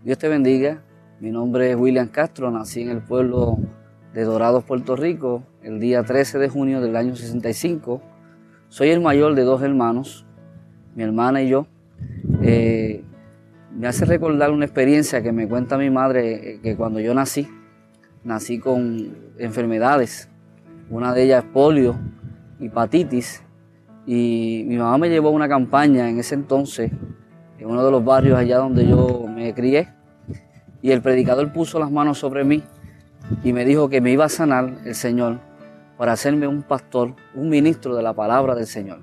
Dios te bendiga. Mi nombre es William Castro, nací en el pueblo de Dorados, Puerto Rico, el día 13 de junio del año 65. Soy el mayor de 2 hermanos, mi hermana y yo. Me hace recordar una experiencia que me cuenta mi madre, que cuando yo nací con enfermedades. Una de ellas es polio, hepatitis, y mi mamá me llevó a una campaña en ese entonces, en uno de los barrios allá donde yo me crié, y el predicador puso las manos sobre mí y me dijo que me iba a sanar el Señor para hacerme un pastor, un ministro de la palabra del Señor.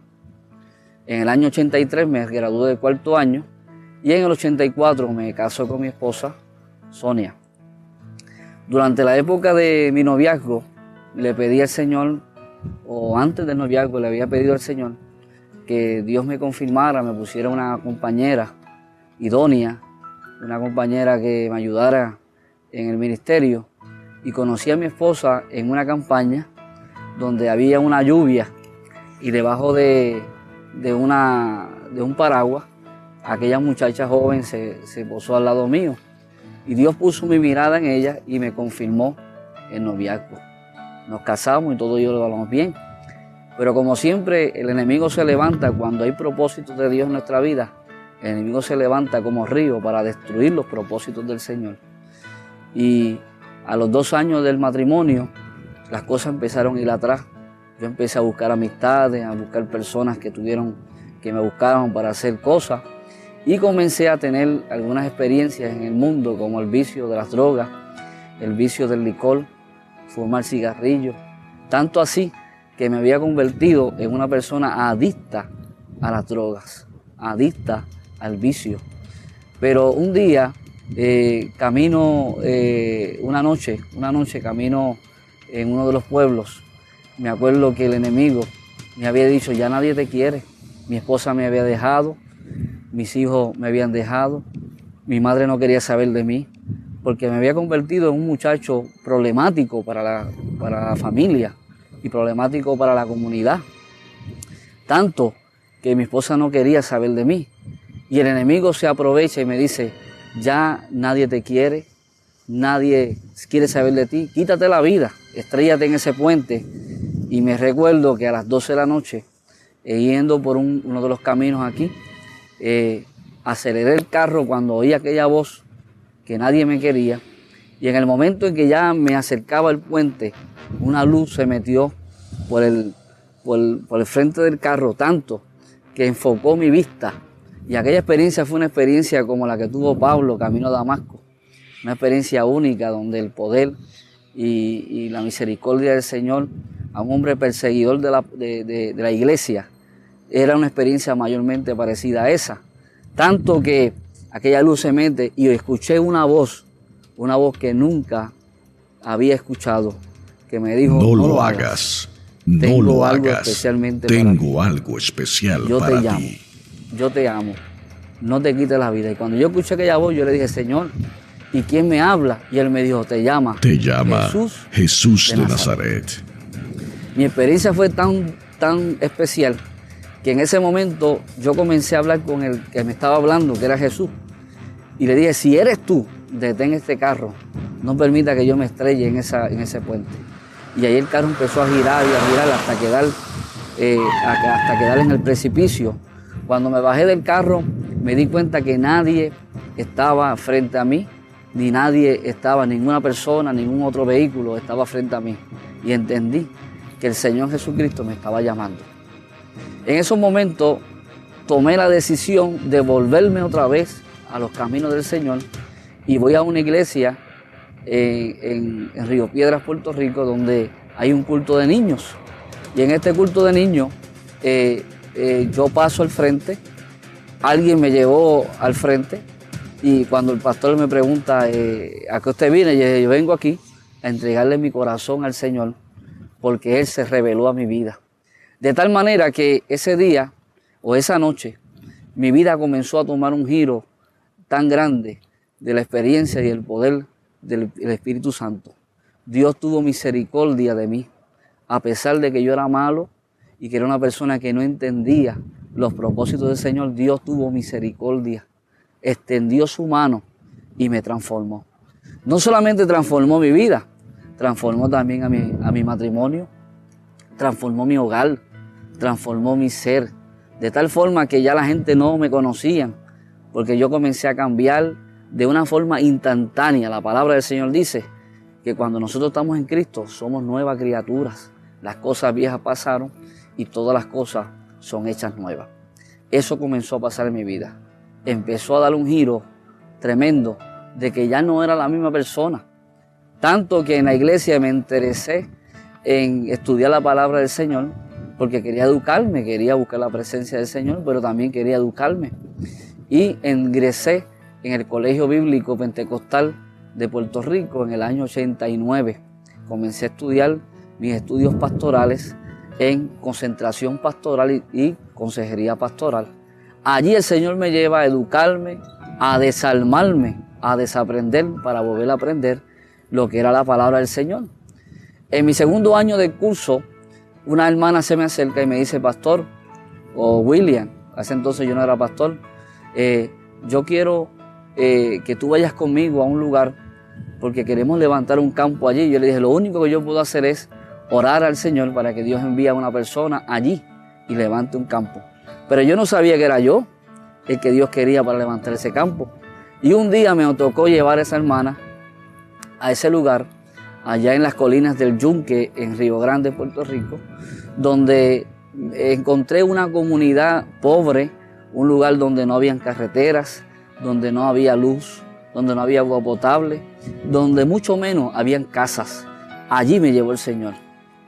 En el año 83 me gradué de 4º año y en el 84 me casó con mi esposa, Sonia. Durante la época de mi noviazgo le pedí al Señor, o antes del noviazgo le había pedido al Señor que Dios me confirmara, me pusiera una compañera idónea, una compañera que me ayudara en el ministerio, y conocí a mi esposa en una campaña donde había una lluvia y debajo de un paraguas aquella muchacha joven se posó al lado mío y Dios puso mi mirada en ella y me confirmó el noviazgo. Nos casamos y todo ello lo vamos bien, pero como siempre el enemigo se levanta cuando hay propósitos de Dios en nuestra vida. El enemigo se levanta como río para destruir los propósitos del Señor. Y a los 2 años del matrimonio, las cosas empezaron a ir atrás. Yo empecé a buscar amistades, a buscar personas que me buscaran para hacer cosas. Y comencé a tener algunas experiencias en el mundo, como el vicio de las drogas, el vicio del licor, fumar cigarrillos. Tanto así que me había convertido en una persona adicta a las drogas, adicta al vicio. Pero un día, una noche camino en uno de los pueblos, me acuerdo que el enemigo me había dicho, ya nadie te quiere. Mi esposa me había dejado, mis hijos me habían dejado, mi madre no quería saber de mí, porque me había convertido en un muchacho problemático para la familia y problemático para la comunidad. Tanto que mi esposa no quería saber de mí. Y el enemigo se aprovecha y me dice, ya nadie te quiere, nadie quiere saber de ti, quítate la vida, estréllate en ese puente. Y me recuerdo que a las 12 de la noche, yendo por uno de los caminos aquí, aceleré el carro cuando oí aquella voz que nadie me quería. Y en el momento en que ya me acercaba al puente, una luz se metió por el frente del carro, tanto que enfocó mi vista. Y aquella experiencia fue una experiencia como la que tuvo Pablo camino a Damasco. Una experiencia única donde el poder y la misericordia del Señor a un hombre perseguidor de la iglesia era una experiencia mayormente parecida a esa. Tanto que aquella luz se mete y escuché una voz que nunca había escuchado, que me dijo, no lo hagas, no lo hagas, especialmente tengo algo especial para ti. Yo te amo, no te quites la vida. Y cuando yo escuché aquella voz, yo le dije, Señor, ¿y quién me habla? Y él me dijo, te llama Jesús de Nazaret. Mi experiencia fue tan especial que en ese momento yo comencé a hablar con el que me estaba hablando, que era Jesús. Y le dije, si eres tú, detén este carro, no permita que yo me estrelle en ese puente. Y ahí el carro empezó a girar y a girar hasta quedar en el precipicio. Cuando me bajé del carro, me di cuenta que nadie estaba frente a mí, ninguna persona, ningún otro vehículo estaba frente a mí. Y entendí que el Señor Jesucristo me estaba llamando. En esos momentos tomé la decisión de volverme otra vez a los caminos del Señor y voy a una iglesia en Río Piedras, Puerto Rico, donde hay un culto de niños. Y en este culto de niños, yo paso al frente, alguien me llevó al frente y cuando el pastor me pregunta ¿a qué usted viene? Yo vengo aquí a entregarle mi corazón al Señor porque Él se reveló a mi vida. De tal manera que ese día o esa noche mi vida comenzó a tomar un giro tan grande de la experiencia y el poder del Espíritu Santo. Dios tuvo misericordia de mí, a pesar de que yo era malo y que era una persona que no entendía los propósitos del Señor. Dios tuvo misericordia, extendió su mano y me transformó. No solamente transformó mi vida, transformó también a mi matrimonio, transformó mi hogar, transformó mi ser, de tal forma que ya la gente no me conocía, porque yo comencé a cambiar de una forma instantánea. La palabra del Señor dice que cuando nosotros estamos en Cristo somos nuevas criaturas. Las cosas viejas pasaron y todas las cosas son hechas nuevas. Eso comenzó a pasar en mi vida. Empezó a dar un giro tremendo de que ya no era la misma persona. Tanto que en la iglesia me interesé en estudiar la palabra del Señor porque quería educarme, quería buscar la presencia del Señor, pero también quería educarme. Y ingresé en el Colegio Bíblico Pentecostal de Puerto Rico en el año 89. Comencé a estudiar mis estudios pastorales en concentración pastoral y consejería pastoral. Allí el Señor me lleva a educarme, a desarmarme, a desaprender para volver a aprender lo que era la palabra del Señor. En mi segundo año de curso, una hermana se me acerca y me dice, pastor, o William, hace entonces yo no era pastor, yo quiero que tú vayas conmigo a un lugar porque queremos levantar un campo allí. Yo le dije, lo único que yo puedo hacer es orar al Señor para que Dios envíe a una persona allí y levante un campo. Pero yo no sabía que era yo el que Dios quería para levantar ese campo. Y un día me tocó llevar a esa hermana a ese lugar, allá en las colinas del Yunque, en Río Grande, Puerto Rico, donde encontré una comunidad pobre, un lugar donde no habían carreteras, donde no había luz, donde no había agua potable, donde mucho menos habían casas. Allí me llevó el Señor.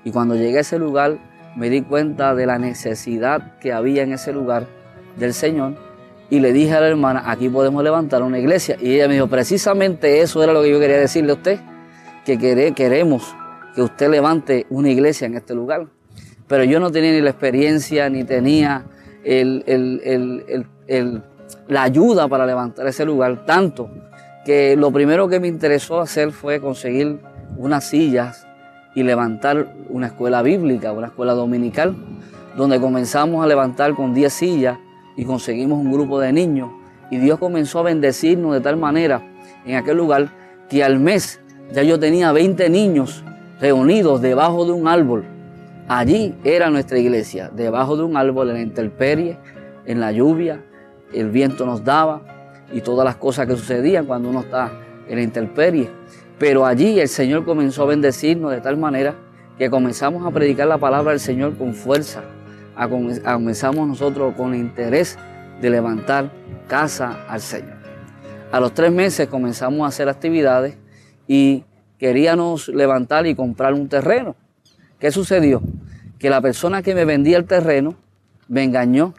Y cuando llegué a ese lugar, me di cuenta de la necesidad que había en ese lugar del Señor. Y le dije a la hermana, aquí podemos levantar una iglesia. Y ella me dijo, precisamente eso era lo que yo quería decirle a usted, que queremos que usted levante una iglesia en este lugar. Pero yo no tenía ni la experiencia, ni tenía la ayuda para levantar ese lugar. Tanto que lo primero que me interesó hacer fue conseguir unas sillas y levantar una escuela bíblica, una escuela dominical, donde comenzamos a levantar con 10 sillas y conseguimos un grupo de niños. Y Dios comenzó a bendecirnos de tal manera en aquel lugar que al mes ya yo tenía 20 niños reunidos debajo de un árbol. Allí era nuestra iglesia, debajo de un árbol, en la intemperie, en la lluvia, el viento nos daba y todas las cosas que sucedían cuando uno está en la intemperie. Pero allí el Señor comenzó a bendecirnos de tal manera que comenzamos a predicar la palabra del Señor con fuerza. Comenzamos nosotros con interés de levantar casa al Señor. A los 3 meses comenzamos a hacer actividades y queríamos levantar y comprar un terreno. ¿Qué sucedió? Que la persona que me vendía el terreno me engañó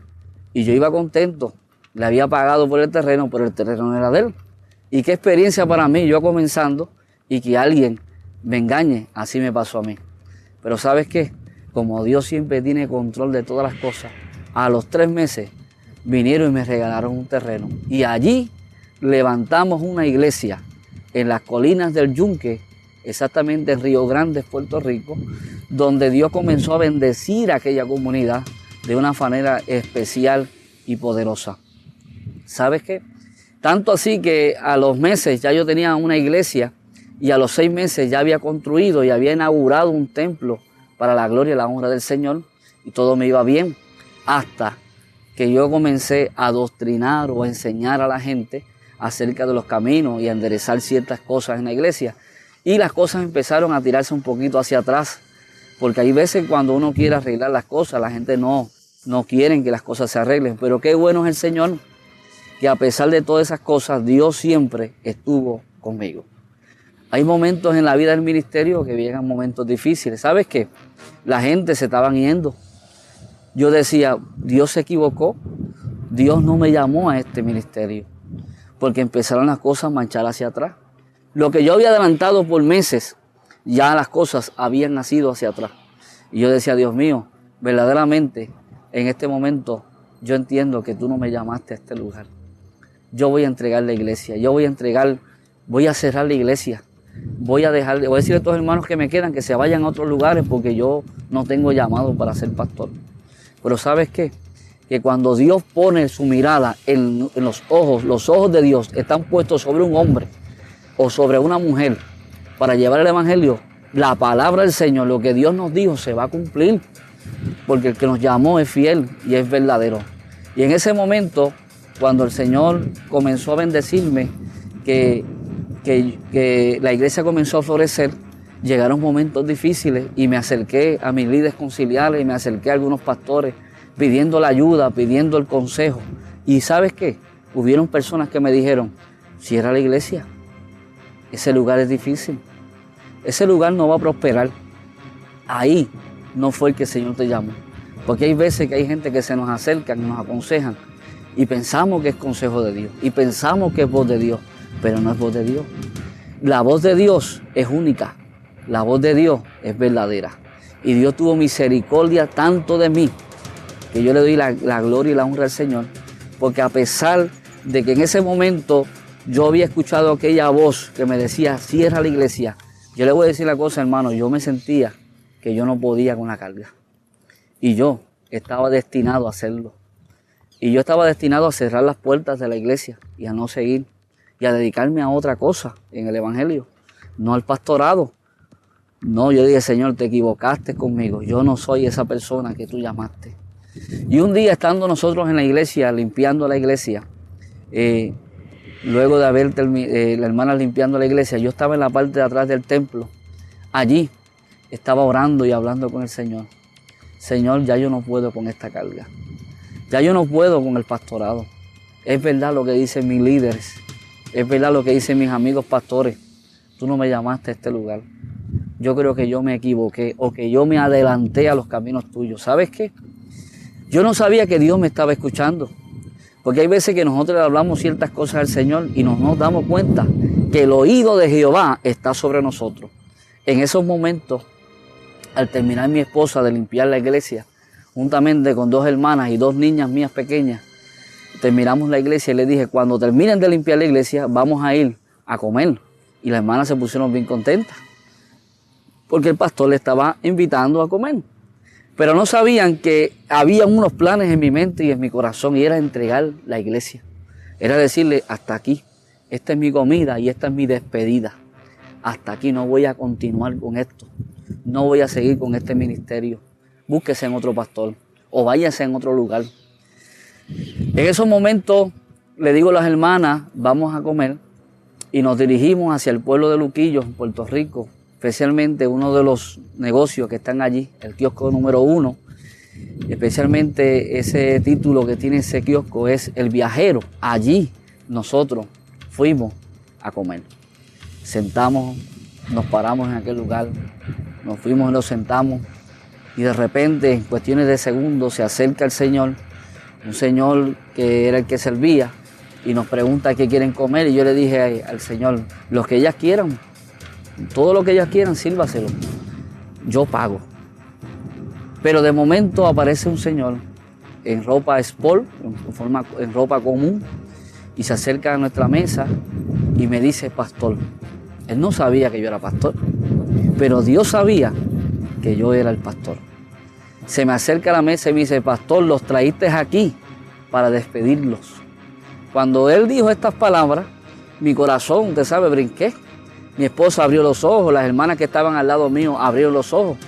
y yo iba contento. Le había pagado por el terreno, pero el terreno no era de él. Y qué experiencia para mí, yo comenzando, y que alguien me engañe. Así me pasó a mí. Pero ¿sabes qué? Como Dios siempre tiene control de todas las cosas, a los 3 meses vinieron y me regalaron un terreno. Y allí levantamos una iglesia en las colinas del Yunque, exactamente en Río Grande, Puerto Rico, donde Dios comenzó a bendecir a aquella comunidad de una manera especial y poderosa. ¿Sabes qué? Tanto así que a los meses ya yo tenía una iglesia y a los 6 meses ya había construido y había inaugurado un templo para la gloria y la honra del Señor y todo me iba bien hasta que yo comencé a adoctrinar o a enseñar a la gente acerca de los caminos y a enderezar ciertas cosas en la iglesia. Y las cosas empezaron a tirarse un poquito hacia atrás, porque hay veces cuando uno quiere arreglar las cosas, la gente no quiere que las cosas se arreglen. Pero qué bueno es el Señor, que a pesar de todas esas cosas, Dios siempre estuvo conmigo. Hay momentos en la vida del ministerio que llegan momentos difíciles. ¿Sabes qué? La gente se estaban yendo. Yo decía, Dios se equivocó. Dios no me llamó a este ministerio. Porque empezaron las cosas a manchar hacia atrás. Lo que yo había adelantado por meses, ya las cosas habían nacido hacia atrás. Y yo decía, Dios mío, verdaderamente, en este momento, yo entiendo que tú no me llamaste a este lugar. Yo voy a entregar la iglesia, voy a cerrar la iglesia. Voy a decirle a estos hermanos que me quedan que se vayan a otros lugares porque yo no tengo llamado para ser pastor. Pero ¿sabes qué? que cuando Dios pone su mirada en los ojos de Dios están puestos sobre un hombre o sobre una mujer para llevar el evangelio, la palabra del Señor, lo que Dios nos dijo, se va a cumplir, porque el que nos llamó es fiel y es verdadero. Y en ese momento, cuando el Señor comenzó a bendecirme, que la iglesia comenzó a florecer, llegaron momentos difíciles y me acerqué a mis líderes conciliares y me acerqué a algunos pastores pidiendo la ayuda, pidiendo el consejo. Y ¿sabes qué? Hubieron personas que me dijeron, cierra la iglesia, ese lugar es difícil, ese lugar no va a prosperar, ahí no fue el que el Señor te llamó. Porque hay veces que hay gente que se nos acerca, que nos aconsejan y pensamos que es consejo de Dios y pensamos que es voz de Dios, pero no es voz de Dios. La voz de Dios es única, la voz de Dios es verdadera. Y Dios tuvo misericordia tanto de mí que yo le doy la gloria y la honra al Señor, porque a pesar de que en ese momento yo había escuchado aquella voz que me decía, cierra la iglesia, yo le voy a decir la cosa, hermano, yo me sentía que yo no podía con la carga. Y yo estaba destinado a hacerlo. Y yo estaba destinado a cerrar las puertas de la iglesia y a no seguir y a dedicarme a otra cosa en el evangelio, no al pastorado. No, yo dije, Señor, te equivocaste conmigo, yo no soy esa persona que tú llamaste. Y un día, estando nosotros en la iglesia, limpiando la iglesia, luego de haber la hermana limpiando la iglesia, yo estaba en la parte de atrás del templo. Allí estaba orando y hablando con el Señor. Señor, ya yo no puedo con esta carga. Ya yo no puedo con el pastorado. Es verdad lo que dicen mis líderes. Es verdad lo que dicen mis amigos pastores. Tú no me llamaste a este lugar. Yo creo que yo me equivoqué o que yo me adelanté a los caminos tuyos. ¿Sabes qué? Yo no sabía que Dios me estaba escuchando. Porque hay veces que nosotros le hablamos ciertas cosas al Señor y no nos damos cuenta que el oído de Jehová está sobre nosotros. En esos momentos, al terminar mi esposa de limpiar la iglesia, juntamente con 2 hermanas y 2 niñas mías pequeñas, terminamos la iglesia y le dije, cuando terminen de limpiar la iglesia, vamos a ir a comer. Y las hermanas se pusieron bien contentas, porque el pastor le estaba invitando a comer. Pero no sabían que había unos planes en mi mente y en mi corazón, y era entregar la iglesia. Era decirle, hasta aquí, esta es mi comida y esta es mi despedida. Hasta aquí, no voy a continuar con esto. No voy a seguir con este ministerio. Búsquese en otro pastor o váyase en otro lugar. En esos momentos le digo a las hermanas, vamos a comer, y nos dirigimos hacia el pueblo de Luquillo, en Puerto Rico, especialmente uno de los negocios que están allí, el kiosco número 1. Especialmente ese título que tiene ese kiosco es El Viajero. Allí nosotros fuimos a comer. Sentamos, nos paramos en aquel lugar, nos fuimos y nos sentamos, y de repente, en cuestiones de segundos, se acerca el Señor, un señor que era el que servía, y nos pregunta qué quieren comer, y yo le dije al Señor, lo que ellas quieran, todo lo que ellas quieran, sírvaselo, yo pago. Pero de momento aparece un señor en ropa sport, en ropa común, y se acerca a nuestra mesa y me dice, pastor. Él no sabía que yo era pastor, pero Dios sabía que yo era el pastor. Se me acerca a la mesa y me dice, pastor, los traíste aquí para despedirlos. Cuando él dijo estas palabras, mi corazón, usted sabe, brinqué. Mi esposa abrió los ojos, las hermanas que estaban al lado mío abrieron los ojos.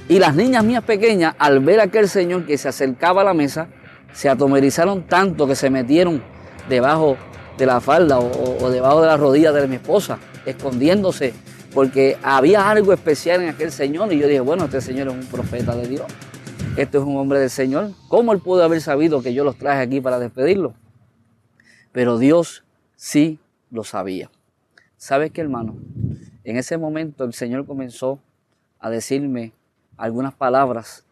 Y las niñas mías pequeñas, al ver a aquel señor que se acercaba a la mesa, se atomerizaron tanto que se metieron debajo de la falda o debajo de la rodilla de mi esposa, escondiéndose, porque había algo especial en aquel señor. Y yo dije, bueno, este señor es un profeta de Dios, este es un hombre del Señor. ¿Cómo él pudo haber sabido que yo los traje aquí para despedirlo? Pero Dios sí lo sabía. ¿Sabes qué, hermano? En ese momento el Señor comenzó a decirme algunas palabras,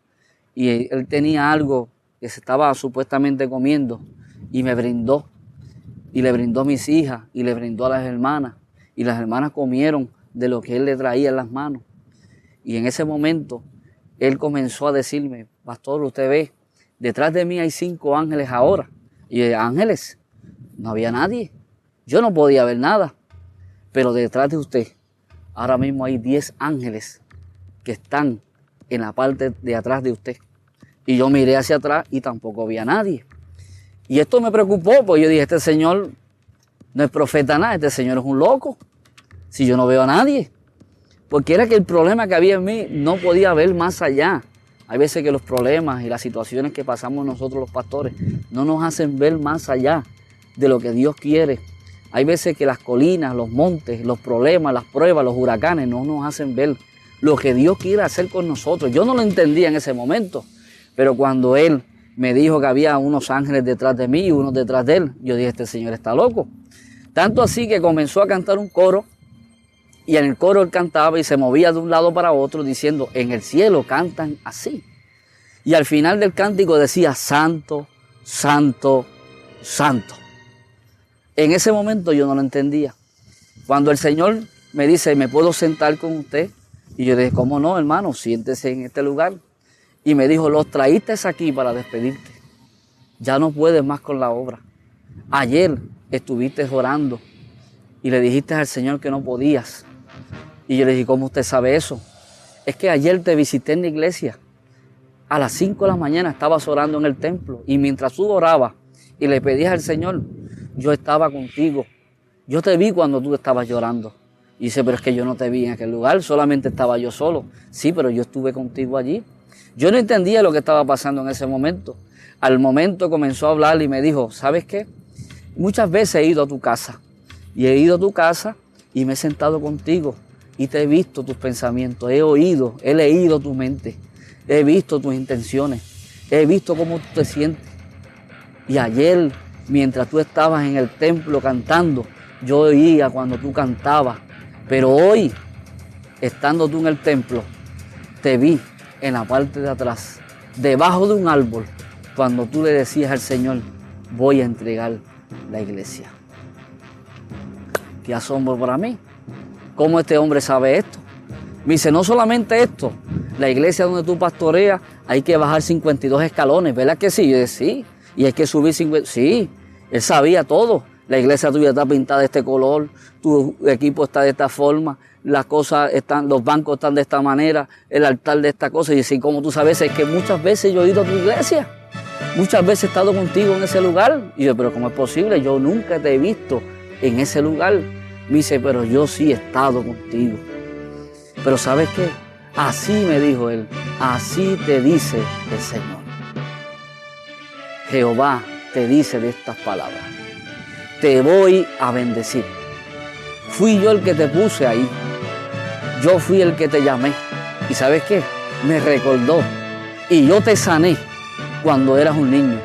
y él tenía algo que se estaba supuestamente comiendo, y me brindó, y le brindó a mis hijas, y le brindó a las hermanas, y las hermanas comieron de lo que él le traía en las manos. Y en ese momento él comenzó a decirme, pastor, usted ve, detrás de mí hay 5 ángeles ahora. Y yo, ángeles, no había nadie, yo no podía ver nada, pero detrás de usted ahora mismo hay 10 ángeles que están en la parte de atrás de usted. Y yo miré hacia atrás y tampoco vi a nadie. Y esto me preocupó, porque yo dije, este señor no es profeta nada, este señor es un loco. Si yo no veo a nadie. Porque era que el problema que había en mí no podía ver más allá. Hay veces que los problemas y las situaciones que pasamos nosotros los pastores no nos hacen ver más allá de lo que Dios quiere. Hay veces que las colinas, los montes, los problemas, las pruebas, los huracanes no nos hacen ver lo que Dios quiere hacer con nosotros. Yo no lo entendía en ese momento, pero cuando Él me dijo que había unos ángeles detrás de mí y unos detrás de Él, yo dije, este señor está loco. Tanto así que comenzó a cantar un coro, y en el coro él cantaba y se movía de un lado para otro diciendo, en el cielo cantan así. Y al final del cántico decía, santo, santo, santo. En ese momento yo no lo entendía. Cuando el Señor me dice, ¿me puedo sentar con usted? Y yo dije, ¿cómo no, hermano? Siéntese en este lugar. Y me dijo, los traíste aquí para despedirte. Ya no puedes más con la obra. Ayer estuviste orando y le dijiste al Señor que no podías. Y yo le dije, ¿cómo usted sabe eso? Es que ayer te visité en la iglesia. A las 5 de la mañana estabas orando en el templo. Y mientras tú orabas y le pedías al Señor, yo estaba contigo. Yo te vi cuando tú estabas llorando. Y dice, pero es que yo no te vi en aquel lugar, solamente estaba yo solo. Sí, pero yo estuve contigo allí. Yo no entendía lo que estaba pasando en ese momento. Al momento comenzó a hablar y me dijo, ¿sabes qué? Muchas veces he ido a tu casa. Y he ido a tu casa y me he sentado contigo. Y te he visto tus pensamientos, he oído, he leído tu mente. He visto tus intenciones. He visto cómo tú te sientes. Y ayer, mientras tú estabas en el templo cantando, yo oía cuando tú cantabas. Pero hoy, estando tú en el templo, te vi en la parte de atrás, debajo de un árbol, cuando tú le decías al Señor, voy a entregar la iglesia. Qué asombro para mí. ¿Cómo este hombre sabe esto? Me dice, no solamente esto, la iglesia donde tú pastoreas, hay que bajar 52 escalones, ¿verdad que sí? Yo dije, sí, y hay que subir 50, sí, él sabía todo. La iglesia tuya está pintada de este color, tu equipo está de esta forma, las cosas están, los bancos están de esta manera, el altar de esta cosa. Y dice, ¿cómo tú sabes? Es que muchas veces yo he ido a tu iglesia, muchas veces he estado contigo en ese lugar. Y yo, pero ¿cómo es posible? Yo nunca te he visto en ese lugar. Me dice, pero yo sí he estado contigo. Pero ¿sabes qué? Así me dijo él, así te dice el Señor. Jehová te dice de estas palabras, te voy a bendecir. Fui yo el que te puse ahí, yo fui el que te llamé. ¿Y sabes qué? Me recordó y yo te sané cuando eras un niño.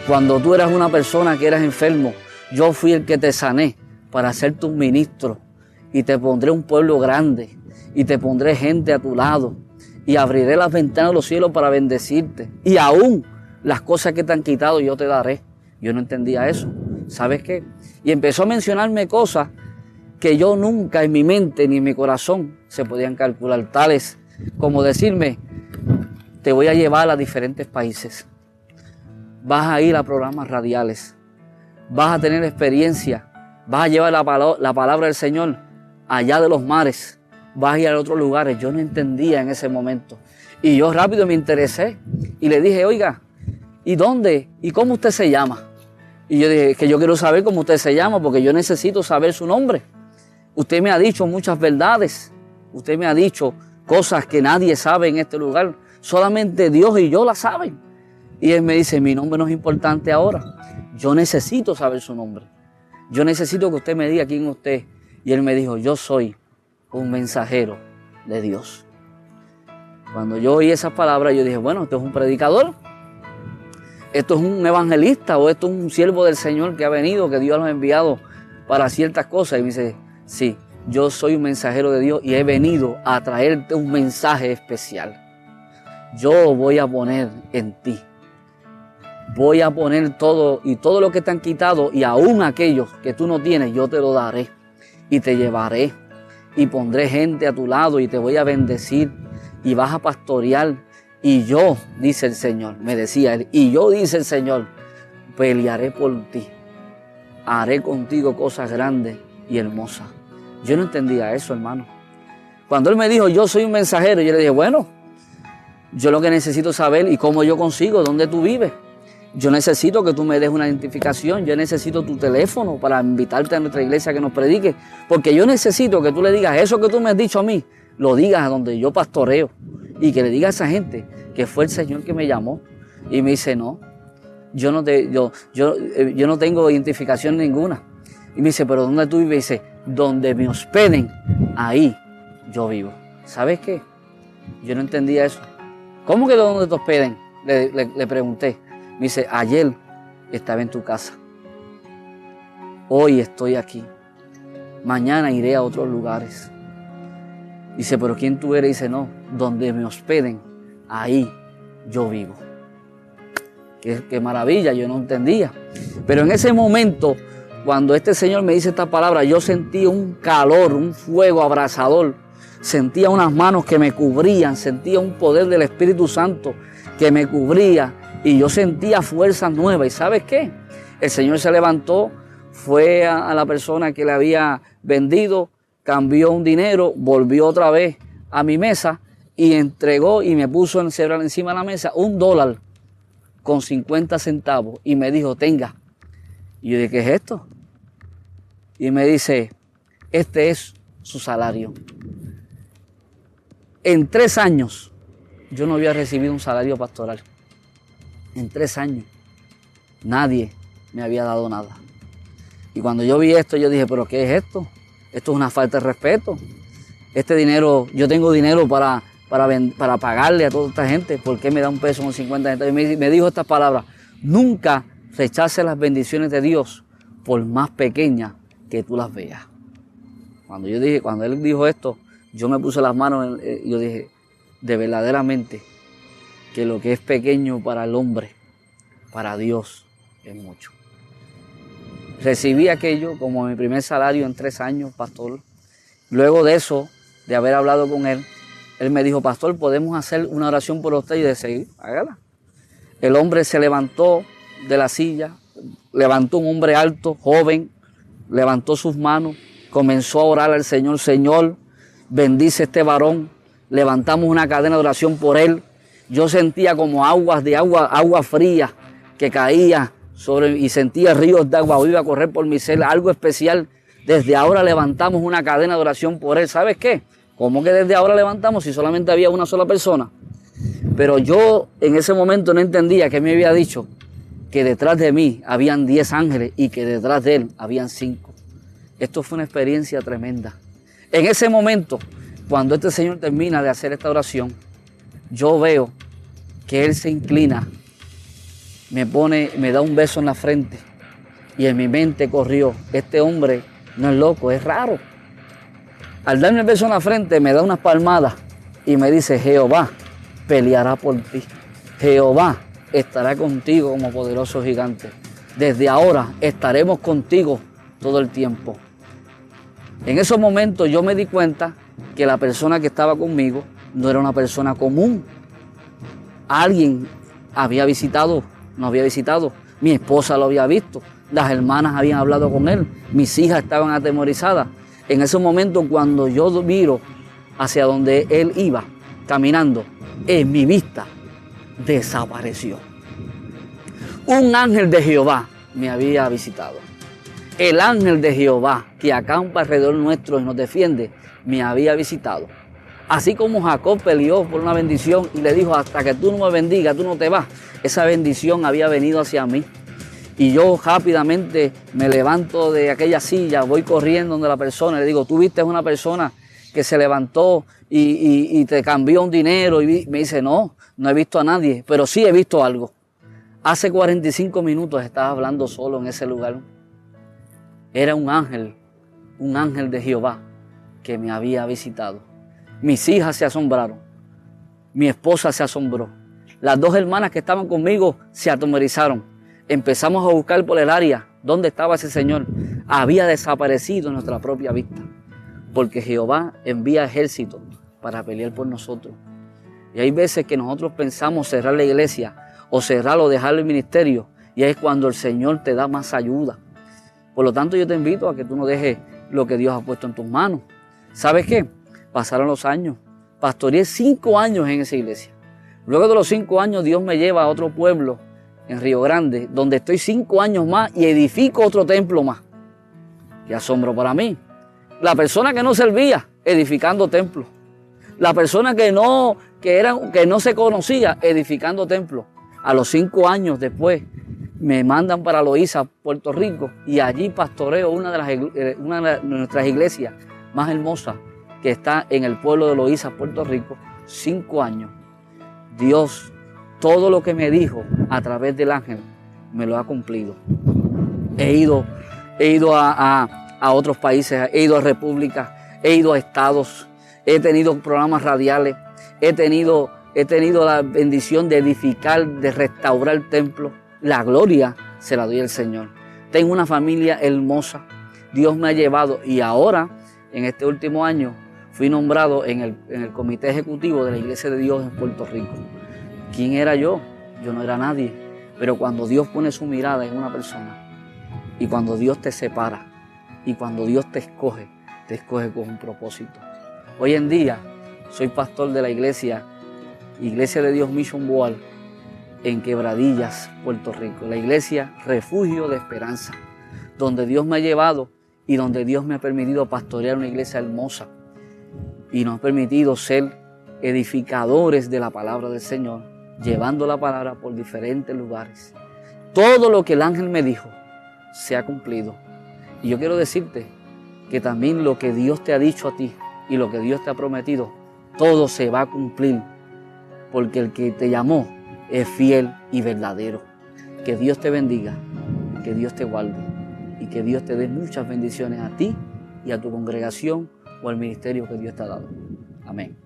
Cuando tú eras una persona que eras enfermo, yo fui el que te sané para ser tu ministro. Y te pondré un pueblo grande y te pondré gente a tu lado y abriré las ventanas de los cielos para bendecirte. Y aún las cosas que te han quitado yo te daré. Yo no entendía eso. ¿Sabes qué? Y empezó a mencionarme cosas que yo nunca en mi mente ni en mi corazón se podían calcular. Tales como decirme, te voy a llevar a diferentes países. Vas a ir a programas radiales. Vas a tener experiencia. Vas a llevar la palabra del Señor allá de los mares. Vas a ir a otros lugares. Yo no entendía en ese momento. Y yo rápido me interesé y le dije, oiga, ¿y dónde? ¿Y cómo usted se llama? Y yo dije, que yo quiero saber cómo usted se llama porque yo necesito saber su nombre. Usted me ha dicho muchas verdades. Usted me ha dicho cosas que nadie sabe en este lugar. Solamente Dios y yo las saben. Y él me dice, mi nombre no es importante ahora. Yo necesito saber su nombre. Yo necesito que usted me diga quién es usted. Y él me dijo, yo soy un mensajero de Dios. Cuando yo oí esas palabras, yo dije, bueno, esto es un predicador. Esto es un evangelista o esto es un siervo del Señor que ha venido, que Dios lo ha enviado para ciertas cosas. Y me dice, sí, yo soy un mensajero de Dios y he venido a traerte un mensaje especial. Yo voy a poner en ti. Voy a poner todo y todo lo que te han quitado y aún aquellos que tú no tienes, yo te lo daré y te llevaré y pondré gente a tu lado y te voy a bendecir y vas a pastorear. Y yo, dice el Señor, me decía él, y yo, dice el Señor, pelearé por ti. Haré contigo cosas grandes y hermosas. Yo no entendía eso, hermano. Cuando él me dijo, yo soy un mensajero, yo le dije, bueno, Yo lo que necesito saber y cómo yo consigo, dónde tú vives. Yo necesito que tú me des una identificación, yo necesito tu teléfono para invitarte a nuestra iglesia que nos predique, porque yo necesito que tú le digas eso que tú me has dicho a mí, lo digas a donde yo pastoreo y que le digas a esa gente que fue el Señor que me llamó. Y me dice, no, yo no tengo identificación ninguna. Y me dice, ¿pero dónde tú vives? Y dice, donde me hospeden, ahí yo vivo. ¿Sabes qué? Yo no entendía eso. ¿Cómo que donde te hospeden? Le pregunté. Me dice, ayer estaba en tu casa. Hoy estoy aquí. Mañana iré a otros lugares. Dice, ¿pero quién tú eres? Dice, no, donde me hospeden, ahí yo vivo. Qué maravilla, yo no entendía. Pero en ese momento, cuando este Señor me dice esta palabra, yo sentí un calor, un fuego abrasador. Sentía unas manos que me cubrían, sentía un poder del Espíritu Santo que me cubría y yo sentía fuerza nueva. ¿Y sabes qué? El Señor se levantó, fue a la persona que le había vendido, cambió un dinero, volvió otra vez a mi mesa y entregó y me puso encima de la mesa $1 con 50 centavos y me dijo, tenga. Y yo dije, ¿qué es esto? Y me dice, este es su salario. En 3 años yo no había recibido un salario pastoral. En 3 años nadie me había dado nada. Y cuando yo vi esto, yo dije, ¿pero qué es esto? Esto es una falta de respeto. Este dinero, yo tengo dinero para pagarle a toda esta gente. ¿Por qué me da $1 con 50 centavos? Y me dijo estas palabras, nunca rechaces las bendiciones de Dios por más pequeñas que tú las veas. Cuando él dijo esto, yo me puse las manos y yo dije, de verdaderamente que lo que es pequeño para el hombre, para Dios es mucho. Recibí aquello como mi primer salario en 3 años, pastor. Luego de eso, de haber hablado con él, él me dijo, pastor, ¿podemos hacer una oración por usted? Y yo dije, sí, hágala. El hombre se levantó de la silla, levantó un hombre alto, joven, levantó sus manos, comenzó a orar al Señor, Señor, bendice a este varón. Levantamos una cadena de oración por él. Yo sentía como agua fría que caía y sentía ríos de agua viva correr por mi ser, algo especial. Desde ahora levantamos una cadena de oración por él. ¿Sabes qué? ¿Cómo que desde ahora levantamos si solamente había una sola persona? Pero yo en ese momento no entendía que me había dicho que detrás de mí habían 10 ángeles y que detrás de él habían 5. Esto fue una experiencia tremenda. En ese momento, cuando este Señor termina de hacer esta oración, yo veo que Él se inclina, me da un beso en la frente y en mi mente corrió, este hombre no es loco, es raro. Al darme el beso en la frente me da unas palmadas y me dice, Jehová peleará por ti. Jehová estará contigo como poderoso gigante. Desde ahora estaremos contigo todo el tiempo. En esos momentos yo me di cuenta que la persona que estaba conmigo no era una persona común. Alguien nos había visitado, mi esposa lo había visto, las hermanas habían hablado con él, mis hijas estaban atemorizadas. En ese momento cuando yo miro hacia donde él iba caminando, en mi vista desapareció. Un ángel de Jehová me había visitado. El ángel de Jehová que acampa alrededor nuestro y nos defiende, me había visitado. Así como Jacob peleó por una bendición y le dijo, hasta que tú no me bendigas, tú no te vas. Esa bendición había venido hacia mí. Y yo rápidamente me levanto de aquella silla, voy corriendo donde la persona, le digo, ¿tú viste una persona que se levantó y te cambió un dinero? Y me dice, no he visto a nadie, pero sí he visto algo. Hace 45 minutos estaba hablando solo en ese lugar. Era un ángel de Jehová que me había visitado. Mis hijas se asombraron, mi esposa se asombró, las 2 hermanas que estaban conmigo se atemorizaron. Empezamos a buscar por el área dónde estaba ese señor. Había desaparecido en nuestra propia vista, porque Jehová envía ejércitos para pelear por nosotros. Y hay veces que nosotros pensamos cerrar la iglesia o cerrar o dejar el ministerio, y es cuando el Señor te da más ayuda. Por lo tanto, yo te invito a que tú no dejes lo que Dios ha puesto en tus manos. ¿Sabes qué? Pasaron los años. Pastoreé 5 años en esa iglesia. Luego de los 5 años, Dios me lleva a otro pueblo en Río Grande, donde estoy 5 años más y edifico otro templo más. Qué asombro para mí. La persona que no servía, edificando templos. La persona que no se conocía, edificando templos. A los 5 años después, me mandan para Loíza, Puerto Rico, y allí pastoreo una de nuestras iglesias más hermosas, que está en el pueblo de Loíza, Puerto Rico. 5 años. Dios, todo lo que me dijo a través del ángel, me lo ha cumplido. He ido a otros países, he ido a repúblicas, he ido a estados, he tenido programas radiales, he tenido la bendición de edificar, de restaurar templos. La gloria se la doy al Señor. Tengo una familia hermosa. Dios me ha llevado y ahora, en este último año, fui nombrado en el comité ejecutivo de la Iglesia de Dios en Puerto Rico. ¿Quién era yo? Yo no era nadie. Pero cuando Dios pone su mirada en una persona, y cuando Dios te separa, y cuando Dios te escoge con un propósito. Hoy en día soy pastor de la Iglesia de Dios Mission World en Quebradillas, Puerto Rico. La iglesia Refugio de Esperanza, donde Dios me ha llevado y donde Dios me ha permitido pastorear una iglesia hermosa y nos ha permitido ser edificadores de la palabra del Señor, llevando la palabra por diferentes lugares. Todo lo que el ángel me dijo se ha cumplido. Y yo quiero decirte que también lo que Dios te ha dicho a ti y lo que Dios te ha prometido, todo se va a cumplir, porque el que te llamó es fiel y verdadero. Que Dios te bendiga, que Dios te guarde y que Dios te dé muchas bendiciones a ti y a tu congregación o al ministerio que Dios te ha dado. Amén.